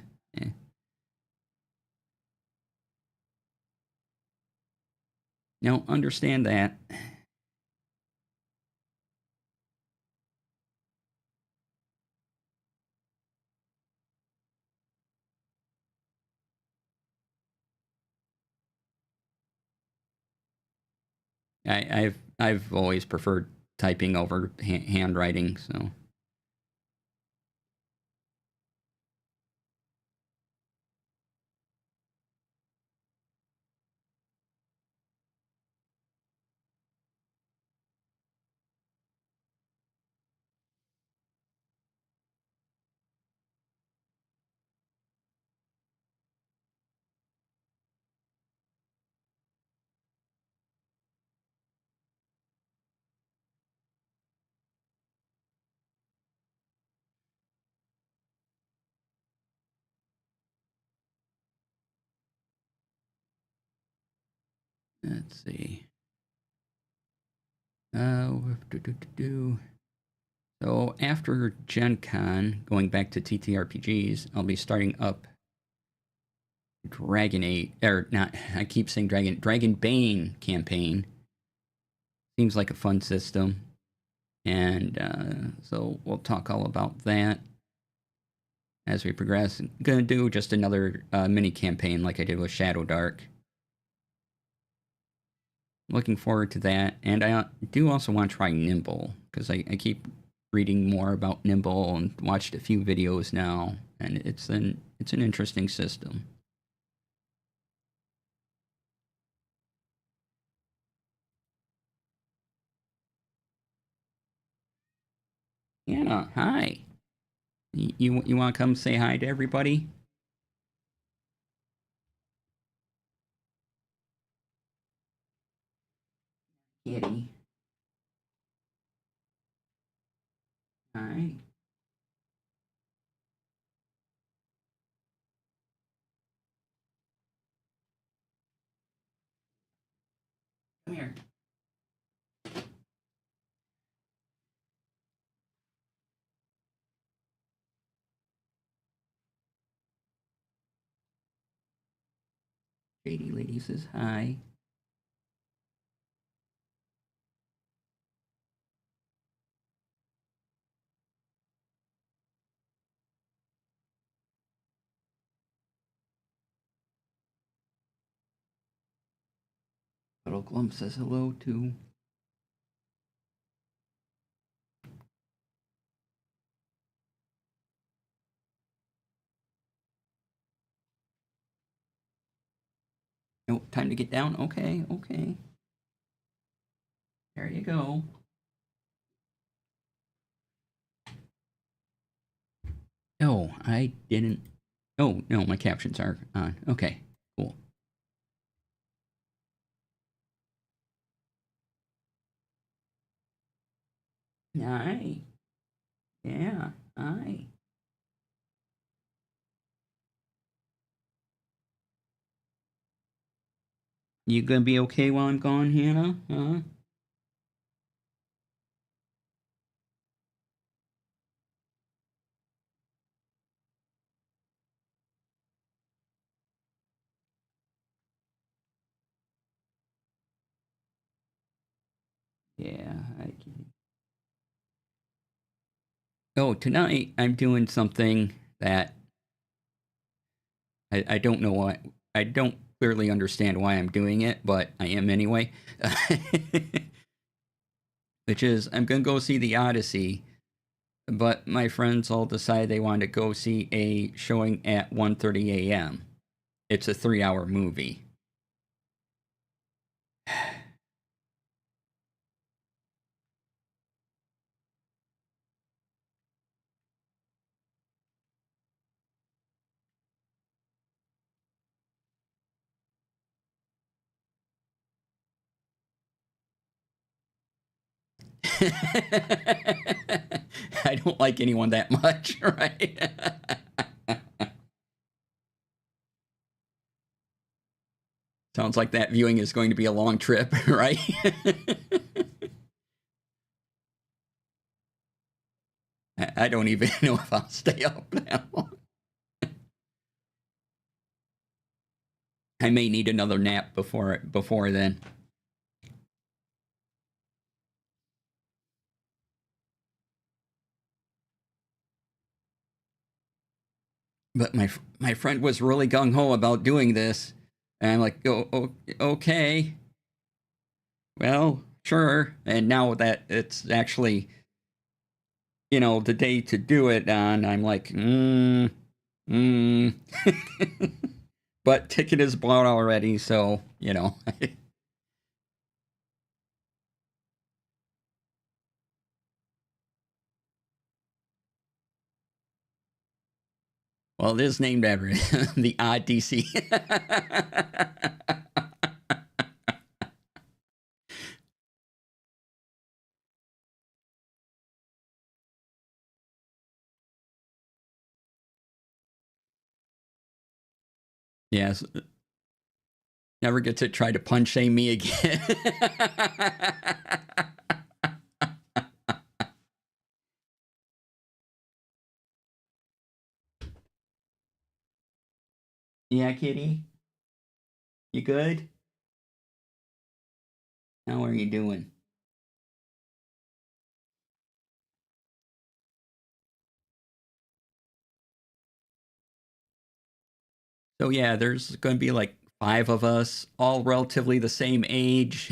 A: No, understand that. I've always preferred typing over, handwriting. So, Let's see. So after Gen Con, going back to TTRPGs, I'll be starting up Dragon 8, or not, I keep saying Dragon Bane campaign. Seems like a fun system. And so we'll talk all about that as we progress. I'm gonna do just another mini campaign like I did with Shadow Dark. Looking forward to that, and I do also want to try Nimble because I keep reading more about Nimble and watched a few videos now, and it's an interesting system. Anna, hi. You want to come say hi to everybody? Kitty. Hi. Come here. Shady Lady says hi. Little Glump says hello too. Oh, time to get down? Okay, okay. There you go. Oh, I didn't. Oh, no, my captions are on. Okay, cool. Hi. Yeah, hi. You gonna be okay while I'm gone, Hannah? Huh? Yeah, I can. Oh, tonight I'm doing something that I don't know why. I don't clearly understand why I'm doing it, but I am anyway. Which is, I'm gonna go see the Odyssey, but my friends all decided they wanted to go see a showing at 1:30 a.m. It's a 3-hour movie. I don't like anyone that much, right? Sounds like that viewing is going to be a long trip, right? I don't even know if I'll stay up that long. I may need another nap before then. But my friend was really gung ho about doing this, and I'm like, oh, okay, well, sure. And now that it's actually, the day to do it on, I'm like, mm. But ticket is bought already, so Well, it is named after the odd DC. Yes. Never get to try to punch shame me again. Yeah, kitty? You good? How are you doing? So yeah, there's going to be like 5 of us, all relatively the same age.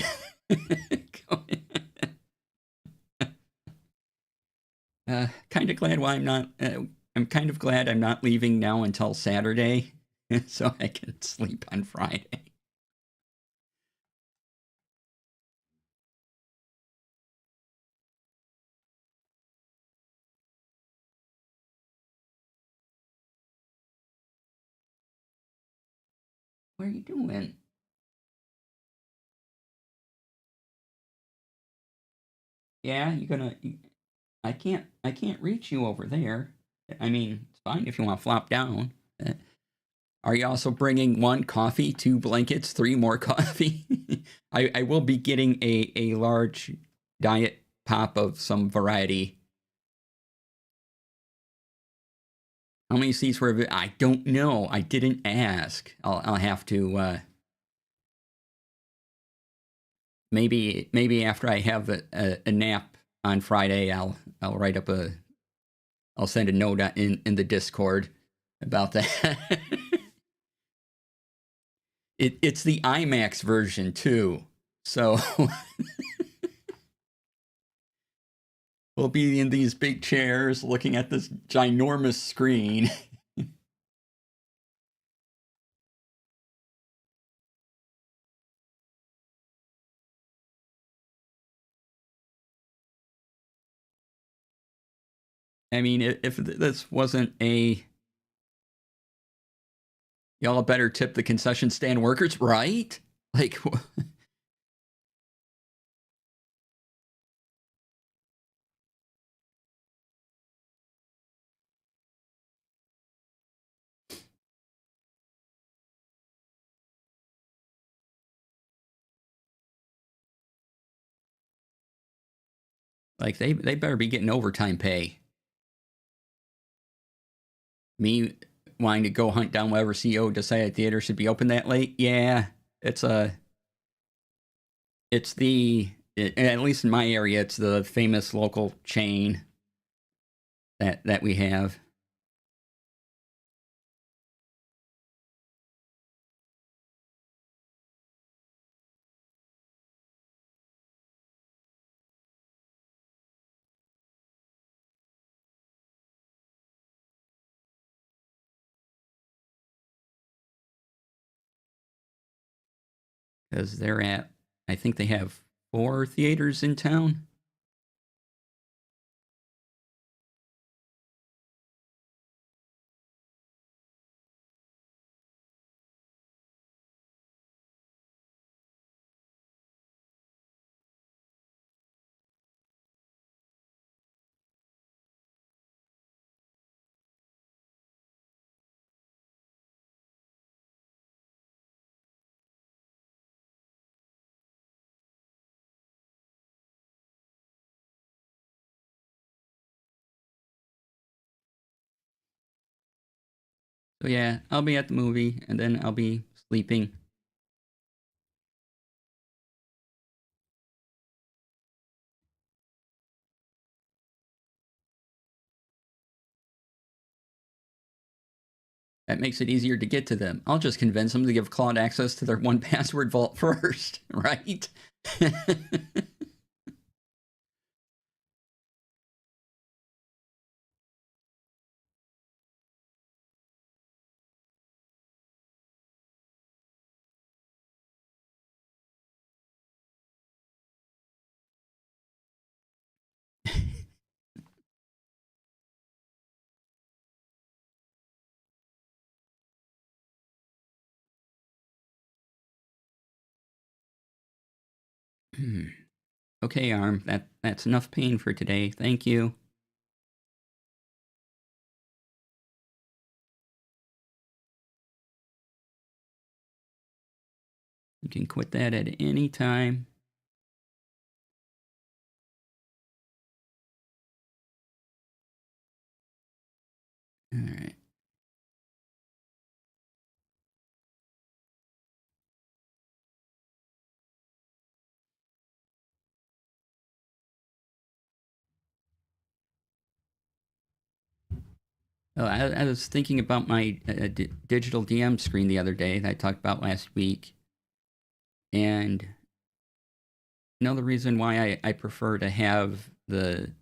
A: Kind of glad why I'm not. I'm kind of glad I'm not leaving now until Saturday, so I can sleep on Friday. What are you doing? Yeah, you gonna? I can't. I can't reach you over there. I mean, it's fine if you want to flop down. Uh, Are you also bringing 1 coffee, 2 blankets, 3 more coffee? I will be getting a large diet pop of some variety. How many seats were? I don't know. I didn't ask. I'll have to. Maybe after I have a nap on Friday, I'll write up a. I'll send a note in the Discord about that. It's the IMAX version too, so we'll be in these big chairs looking at this ginormous screen. I mean, if this wasn't a, y'all better tip the concession stand workers, right? Like, like they better be getting overtime pay. Me wanting to go hunt down whatever CEO decided theater should be open that late. Yeah, it's a, it's the, at least in my area, it's the famous local chain that we have. Because they're at, I think they have 4 theaters in town. So yeah, I'll be at the movie and then I'll be sleeping. That makes it easier to get to them. I'll just convince them to give Claude access to their 1Password vault first, right? Okay, Arm. That's enough pain for today. Thank you. You can quit that at any time. All right. Oh, I was thinking about my digital DM screen the other day that I talked about last week. And another reason why I prefer to have the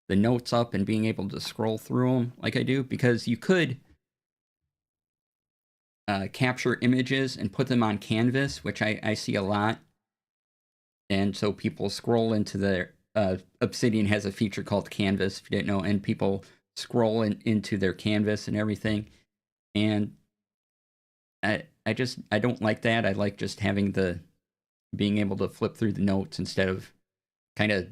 A: notes up and being able to scroll through them like I do, because you could capture images and put them on canvas, which I see a lot. And so people scroll into their Obsidian has a feature called Canvas, if you didn't know, and people scroll into their canvas and everything. And I don't like that. I like just having the being able to flip through the notes instead of kind of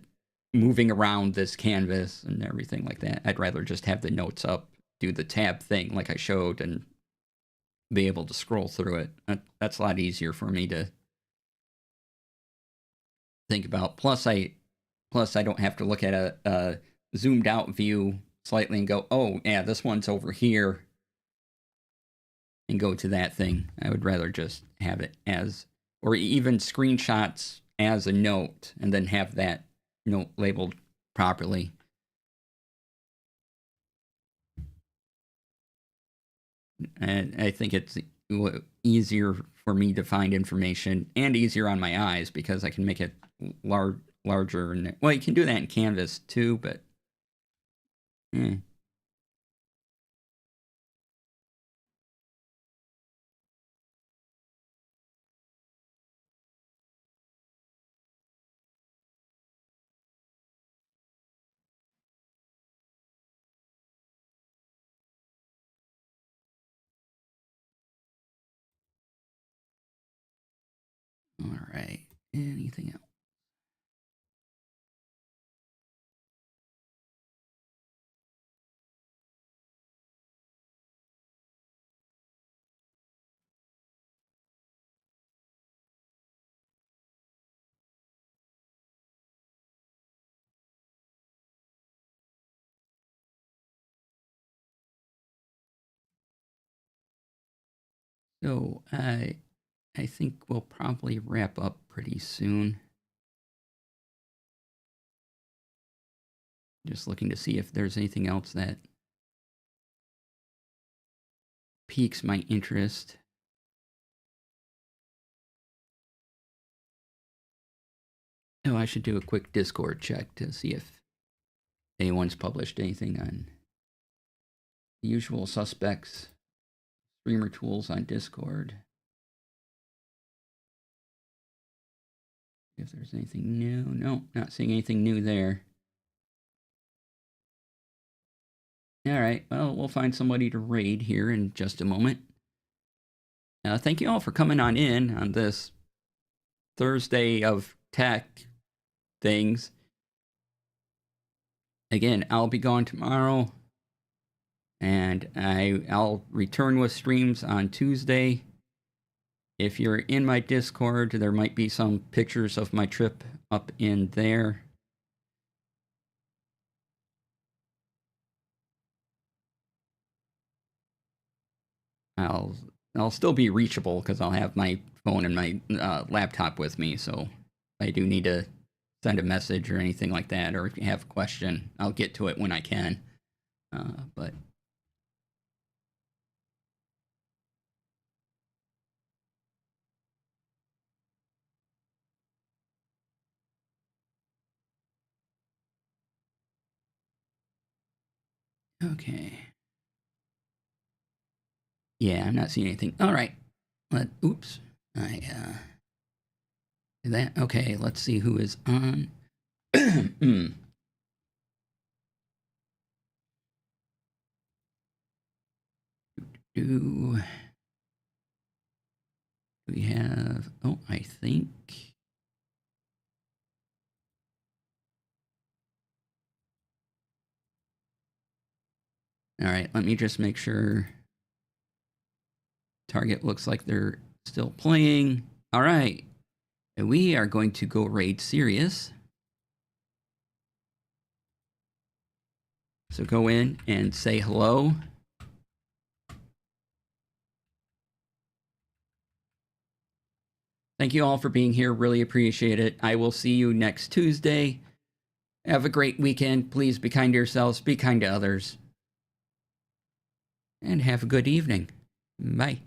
A: moving around this canvas and everything like that. I'd rather just have the notes up, do the tab thing like I showed, and be able to scroll through it. That's a lot easier for me to think about. Plus I don't have to look at a zoomed out view slightly and go, oh yeah, this one's over here, and go to that thing. I would rather just have it as, or even screenshots as a note, and then have that note labeled properly. And I think it's easier for me to find information, and easier on my eyes because I can make it larger. And well, you can do that in Canvas too, but all right. Anything else? So I think we'll probably wrap up pretty soon. Just looking to see if there's anything else that piques my interest. Oh, I should do a quick Discord check to see if anyone's published anything on the usual suspects, streamer tools on Discord. If there's anything new. No, not seeing anything new there. All right, well, we'll find somebody to raid here in just a moment. Thank you all for coming on in on this Thursday of tech things. Again, I'll be gone tomorrow, and I'll return with streams on Tuesday. If you're in my Discord, there might be some pictures of my trip up in there. I'll still be reachable because I'll have my phone and my laptop with me. So if I do need to send a message or anything like that, or if you have a question, I'll get to it when I can. But okay. Yeah, I'm not seeing anything. All right. Oops. That okay. Let's see who is on. Do we have? Oh, I think. All right. Let me just make sure. Target looks like they're still playing. All right. We are going to go raid Sirius. So go in and say hello. Thank you all for being here. Really appreciate it. I will see you next Tuesday. Have a great weekend. Please be kind to yourselves. Be kind to others. And have a good evening. Bye.